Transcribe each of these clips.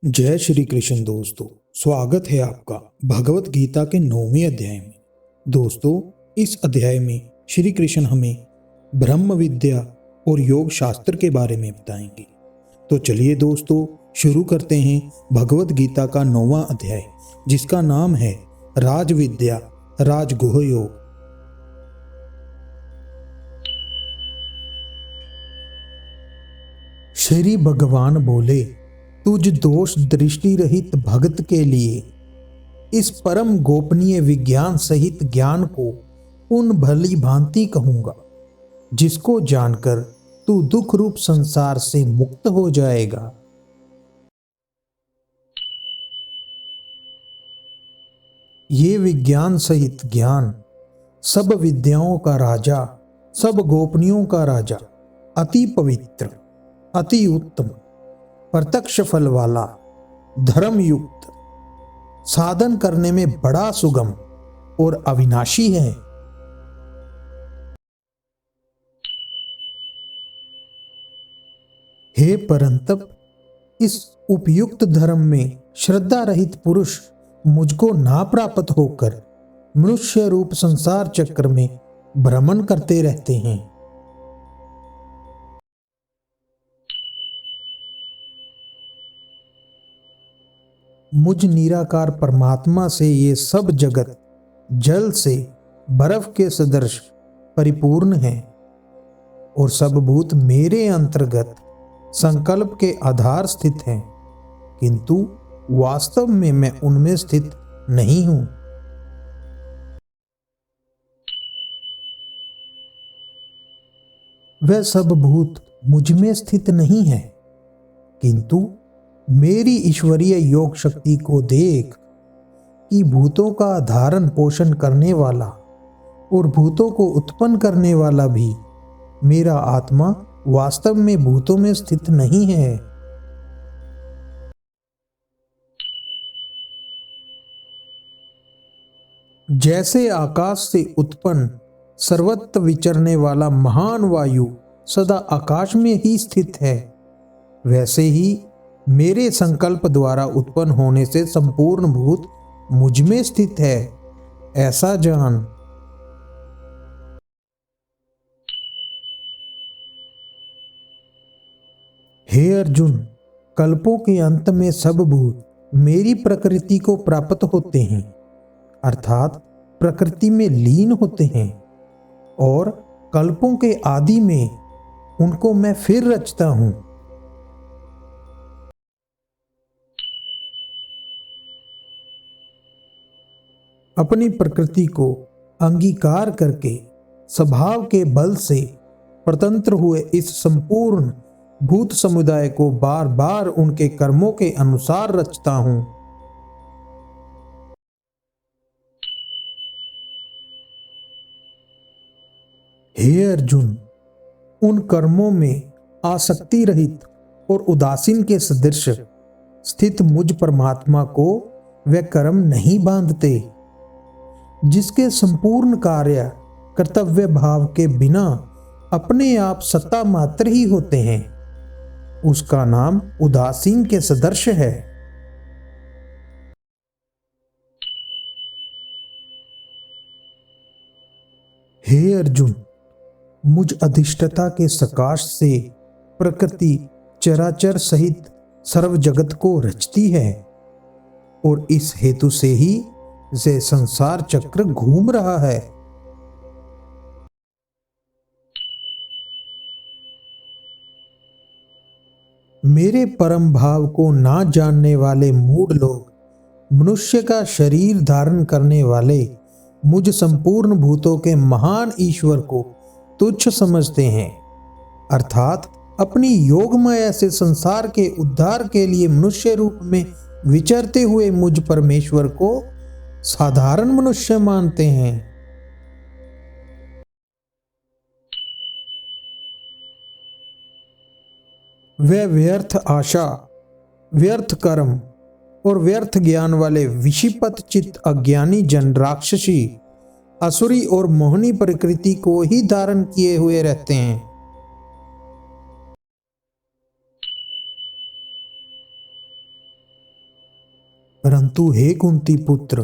जय श्री कृष्ण दोस्तों। स्वागत है आपका भगवत गीता के 9वें अध्याय में। दोस्तों, इस अध्याय में श्री कृष्ण हमें ब्रह्म विद्या और योग शास्त्र के बारे में बताएंगे। तो चलिए दोस्तों, शुरू करते हैं भगवत गीता का 9वां अध्याय, जिसका नाम है राज विद्या राजगुह योग। श्री भगवान बोले, तुझ दोष दृष्टि रहित भगत के लिए इस परम गोपनीय विज्ञान सहित ज्ञान को उन भली भांति कहूंगा, जिसको जानकर तू दुख रूप संसार से मुक्त हो जाएगा। ये विज्ञान सहित ज्ञान सब विद्याओं का राजा, सब गोपनीयों का राजा, अति पवित्र, अति उत्तम, प्रत्यक्ष फल वाला, धर्म युक्त, साधन करने में बड़ा सुगम और अविनाशी है। हे परंतप, इस उपयुक्त धर्म में श्रद्धा रहित पुरुष मुझको ना प्राप्त होकर मनुष्य रूप संसार चक्र में भ्रमण करते रहते हैं। मुझ निराकार परमात्मा से ये सब जगत जल से बर्फ के सदृश परिपूर्ण है और सब भूत मेरे अंतर्गत संकल्प के आधार स्थित हैं, किंतु वास्तव में मैं उनमें स्थित नहीं हूं। वह सब भूत मुझ में स्थित नहीं है, किंतु मेरी ईश्वरीय योग शक्ति को देख कि भूतों का धारण पोषण करने वाला और भूतों को उत्पन्न करने वाला भी मेरा आत्मा वास्तव में भूतों में स्थित नहीं है। जैसे आकाश से उत्पन्न सर्वत्र विचरने वाला महान वायु सदा आकाश में ही स्थित है, वैसे ही मेरे संकल्प द्वारा उत्पन्न होने से संपूर्ण भूत मुझ में स्थित है, ऐसा जान। हे अर्जुन, कल्पों के अंत में सब भूत मेरी प्रकृति को प्राप्त होते हैं, अर्थात प्रकृति में लीन होते हैं, और कल्पों के आदि में उनको मैं फिर रचता हूं। अपनी प्रकृति को अंगीकार करके स्वभाव के बल से स्वतंत्र हुए इस संपूर्ण भूत समुदाय को बार बार उनके कर्मों के अनुसार रचता हूं। हे अर्जुन, उन कर्मों में आसक्ति रहित और उदासीन के सदृश स्थित मुझ परमात्मा को वे कर्म नहीं बांधते, जिसके संपूर्ण कार्य कर्तव्य भाव के बिना अपने आप सत्ता मात्र ही होते हैं। उसका नाम उदासीन के सदृश है। हे अर्जुन, मुझ अधिष्ठता के सकाश से प्रकृति चराचर सहित सर्व जगत को रचती है, और इस हेतु से ही से संसार चक्र घूम रहा है। मेरे परम भाव को ना जानने वाले मूढ़ लोग मनुष्य का शरीर धारण करने वाले मुझ संपूर्ण भूतों के महान ईश्वर को तुच्छ समझते हैं, अर्थात अपनी योग माया से संसार के उद्धार के लिए मनुष्य रूप में विचरते हुए मुझ परमेश्वर को साधारण मनुष्य मानते हैं। वे व्यर्थ आशा, व्यर्थ कर्म और व्यर्थ ज्ञान वाले विषिपत चित्त अज्ञानी जन राक्षसी, असुरी और मोहनी प्रकृति को ही धारण किए हुए रहते हैं। परंतु हे कुंती पुत्र,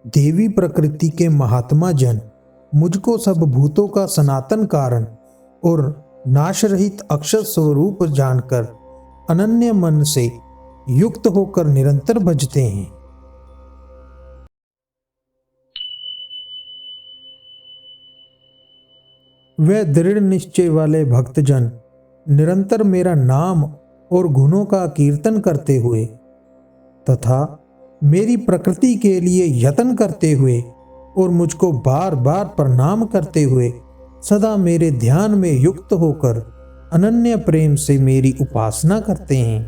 देवी प्रकृति के महात्मा जन मुझको सब भूतों का सनातन कारण और नाश रहित अक्षर स्वरूप जानकर अनन्य मन से युक्त होकर निरंतर भजते हैं। वे दृढ़ निश्चय वाले भक्तजन निरंतर मेरा नाम और गुणों का कीर्तन करते हुए तथा मेरी प्रकृति के लिए यत्न करते हुए और मुझको बार बार प्रणाम करते हुए सदा मेरे ध्यान में युक्त होकर अनन्य प्रेम से मेरी उपासना करते हैं।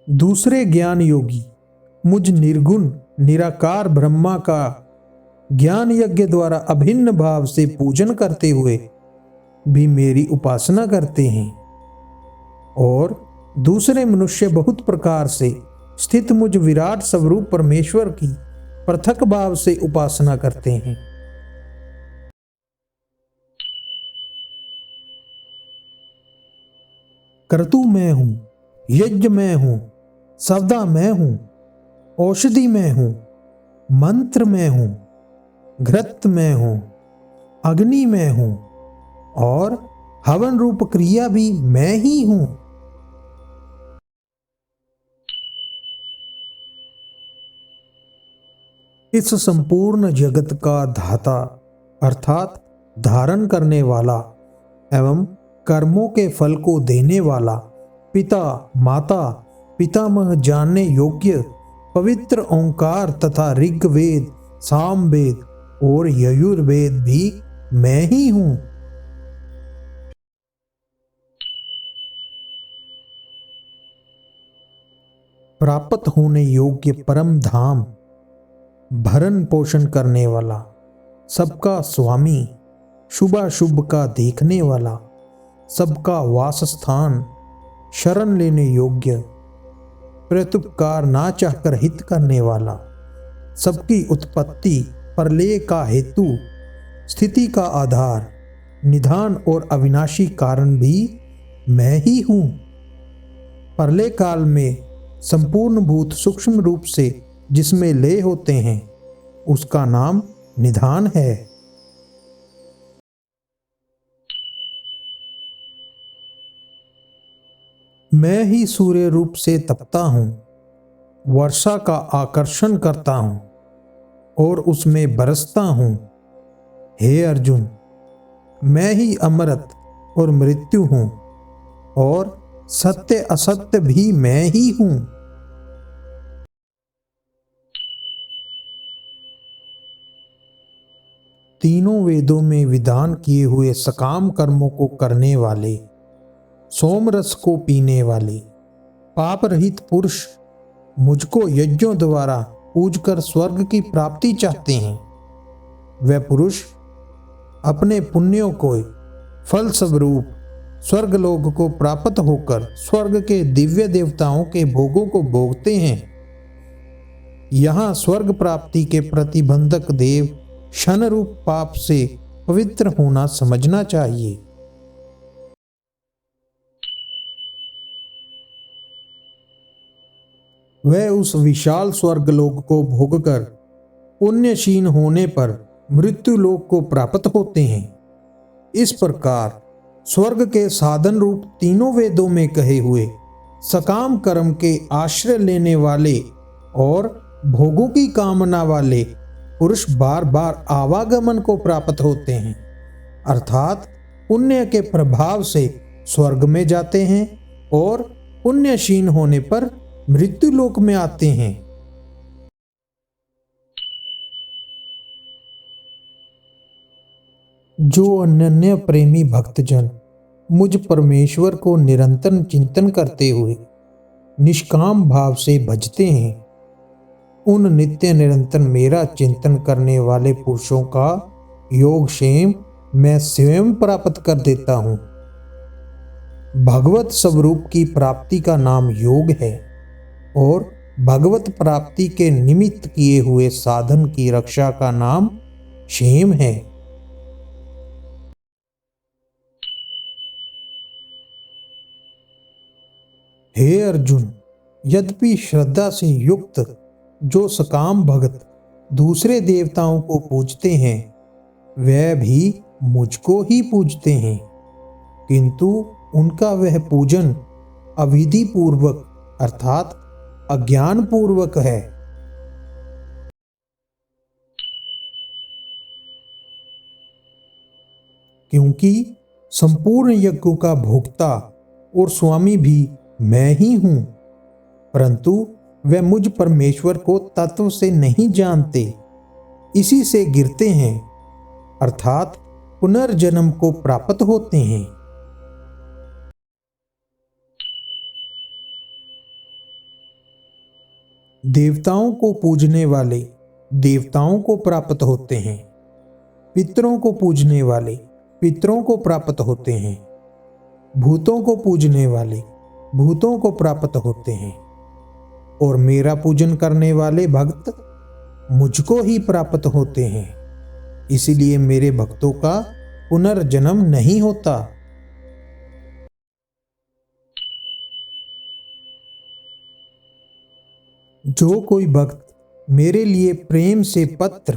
दूसरे ज्ञान योगी मुझ निर्गुण निराकार ब्रह्मा का ज्ञान यज्ञ द्वारा अभिन्न भाव से पूजन करते हुए भी मेरी उपासना करते हैं, और दूसरे मनुष्य बहुत प्रकार से स्थित मुझ विराट स्वरूप परमेश्वर की पृथक भाव से उपासना करते हैं। कर्तु मैं हूं, यज्ञ मैं हूं, सवदा मैं हूं, औषधि मैं हूं, मंत्र मैं हूं, घृत मैं हूं, अग्नि मैं हूं और हवन रूप क्रिया भी मैं ही हूं। इस संपूर्ण जगत का धाता अर्थात धारण करने वाला एवं कर्मों के फल को देने वाला पिता माता पितामह जानने योग्य पवित्र ओंकार तथा ऋग्वेद सामवेद और यजुर्वेद भी मैं ही हूं। प्राप्त होने योग्य परम धाम, भरण पोषण करने वाला, सबका स्वामी, शुभाशुभ का देखने वाला, सबका वासस्थान, शरण लेने योग्य, प्रत्युपकार ना चाहकर हित करने वाला, सबकी उत्पत्ति प्रलय का हेतु, स्थिति का आधार, निधान और अविनाशी कारण भी मैं ही हूं। प्रलय काल में संपूर्ण भूत सूक्ष्म रूप से जिसमें लय होते हैं उसका नाम निधान है। मैं ही सूर्य रूप से तपता हूं, वर्षा का आकर्षण करता हूं और उसमें बरसता हूं। हे अर्जुन, मैं ही अमृत और मृत्यु हूं और सत्य असत्य भी मैं ही हूं। तीनों वेदों में विधान किए हुए सकाम कर्मों को करने वाले, सोम रस को पीने वाले, पाप रहित पुरुष मुझको यज्ञों द्वारा पूजकर स्वर्ग की प्राप्ति चाहते हैं। वह पुरुष अपने पुण्यों को फल स्वरूप स्वर्गलोक को प्राप्त होकर स्वर्ग के दिव्य देवताओं के भोगों को भोगते हैं। यहाँ स्वर्ग प्राप्ति के प्रतिबंधक देव शन रूप पाप से पवित्र होना समझना चाहिए। वह उस विशाल स्वर्गलोक को भोगकर पुण्यशीन होने पर मृत्यु लोक को प्राप्त होते हैं। इस प्रकार स्वर्ग के साधन रूप तीनों वेदों में कहे हुए सकाम कर्म के आश्रय लेने वाले और भोगों की कामना वाले पुरुष बार बार आवागमन को प्राप्त होते हैं, अर्थात पुण्य के प्रभाव से स्वर्ग में जाते हैं और पुण्यशीन होने पर मृत्यु लोक में आते हैं। जो अनन्य प्रेमी भक्तजन मुझ परमेश्वर को निरंतर चिंतन करते हुए निष्काम भाव से भजते हैं, उन नित्य निरंतर मेरा चिंतन करने वाले पुरुषों का योगक्षेम मैं स्वयं प्राप्त कर देता हूँ। भगवत स्वरूप की प्राप्ति का नाम योग है और भगवत प्राप्ति के निमित्त किए हुए साधन की रक्षा का नाम क्षेम है। हे अर्जुन, यद्यपि श्रद्धा से युक्त जो सकाम भगत दूसरे देवताओं को पूजते हैं वह भी मुझको ही पूजते हैं, किंतु उनका वह पूजन अविधि पूर्वक अर्थात अज्ञान पूर्वक है। क्योंकि संपूर्ण यज्ञों का भोक्ता और स्वामी भी मैं ही हूं, परंतु वे मुझ परमेश्वर को तत्व से नहीं जानते, इसी से गिरते हैं अर्थात पुनर्जन्म को प्राप्त होते हैं। देवताओं को पूजने वाले देवताओं को प्राप्त होते हैं, पितरों को पूजने वाले पितरों को प्राप्त होते हैं, भूतों को पूजने वाले भूतों को प्राप्त होते हैं, और मेरा पूजन करने वाले भक्त मुझको ही प्राप्त होते हैं। इसलिए मेरे भक्तों का पुनर्जन्म नहीं होता। जो कोई भक्त मेरे लिए प्रेम से पत्र,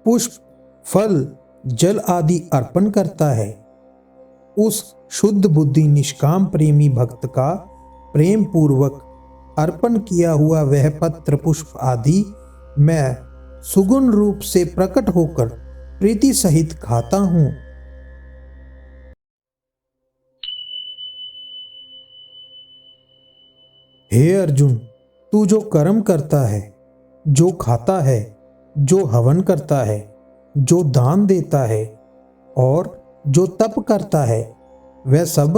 पुष्प, फल, जल आदि अर्पण करता है, उस शुद्ध बुद्धि निष्काम प्रेमी भक्त का प्रेम पूर्वक अर्पण किया हुआ वह पत्र पुष्प आदि मैं सुगुण रूप से प्रकट होकर प्रीति सहित खाता हूं। हे अर्जुन, तू जो कर्म करता है, जो खाता है, जो हवन करता है, जो दान देता है और जो तप करता है, वह सब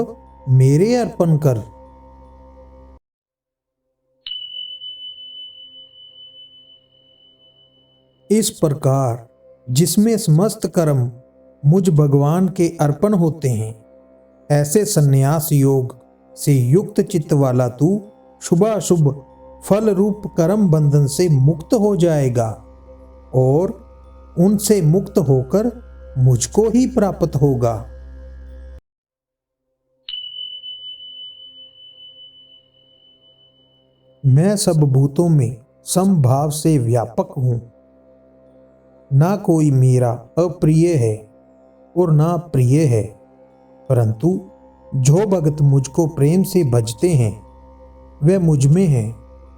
मेरे अर्पण कर। इस प्रकार जिसमें समस्त कर्म मुझ भगवान के अर्पण होते हैं, ऐसे संन्यास योग से युक्त चित्त वाला तू शुभाशुभ फल रूप कर्म बंधन से मुक्त हो जाएगा और उनसे मुक्त होकर मुझको ही प्राप्त होगा। मैं सब भूतों में समभाव से व्यापक हूं, ना कोई मेरा अप्रिय है और ना प्रिय है, परंतु जो भगत मुझको प्रेम से भजते हैं वे मुझ में हैं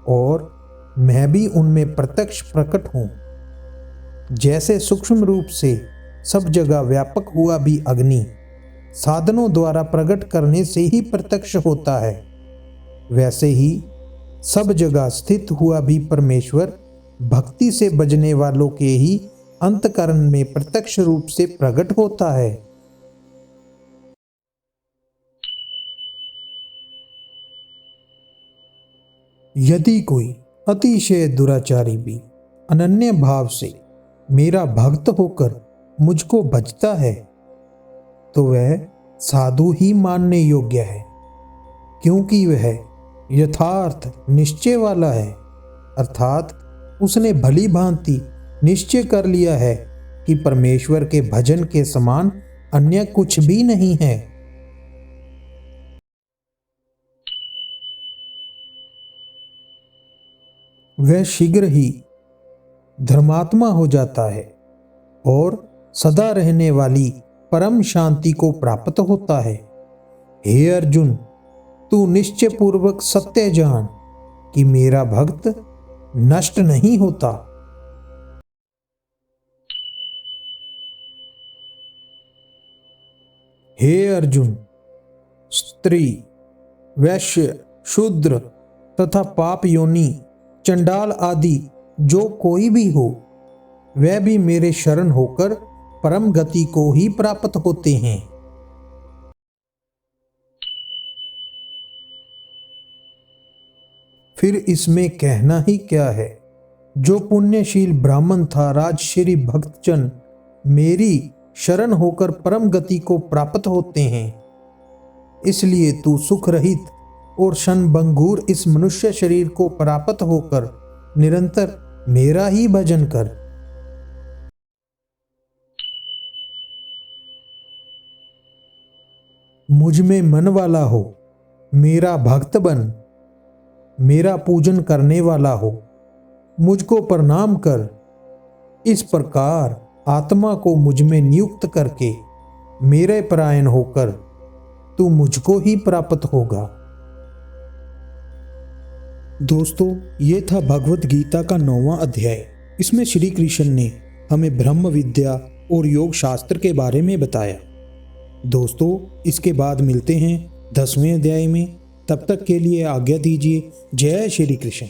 और मैं भी उनमें प्रत्यक्ष प्रकट हूं। जैसे सूक्ष्म रूप से सब जगह व्यापक हुआ भी अग्नि साधनों द्वारा प्रकट करने से ही प्रत्यक्ष होता है, वैसे ही सब जगह स्थित हुआ भी परमेश्वर भक्ति से बजने वालों के ही अंतकरण में प्रत्यक्ष रूप से प्रकट होता है। यदि कोई अतिशय दुराचारी भी अनन्य भाव से मेरा भक्त होकर मुझको भजता है तो वह साधु ही मानने योग्य है, क्योंकि वह यथार्थ निश्चय वाला है, अर्थात उसने भली भांति निश्चय कर लिया है कि परमेश्वर के भजन के समान अन्य कुछ भी नहीं है। वह शीघ्र ही धर्मात्मा हो जाता है और सदा रहने वाली परम शांति को प्राप्त होता है। हे अर्जुन, तू निश्चय पूर्वक सत्य जान कि मेरा भक्त नष्ट नहीं होता। हे अर्जुन, स्त्री, वैश्य, शूद्र तथा पाप योनि, चंडाल आदि जो कोई भी हो, वह भी मेरे शरण होकर परम गति को ही प्राप्त होते हैं। फिर इसमें कहना ही क्या है। जो पुण्यशील ब्राह्मण था राजश्री भक्तजन मेरी शरण होकर परम गति को प्राप्त होते हैं। इसलिए तू सुख रहित और क्षणभंगुर इस मनुष्य शरीर को प्राप्त होकर निरंतर मेरा ही भजन कर। मुझ में मन वाला हो, मेरा भक्त बन मेरा पूजन करने वाला हो, मुझको प्रणाम कर। इस प्रकार आत्मा को मुझ में नियुक्त करके मेरे परायण होकर तू मुझको ही प्राप्त होगा। दोस्तों, ये था भगवत गीता का 9वां अध्याय। इसमें श्री कृष्ण ने हमें ब्रह्म विद्या और योग शास्त्र के बारे में बताया। दोस्तों, इसके बाद मिलते हैं 10वें अध्याय में। तब तक के लिए आज्ञा दीजिए। जय श्री कृष्ण।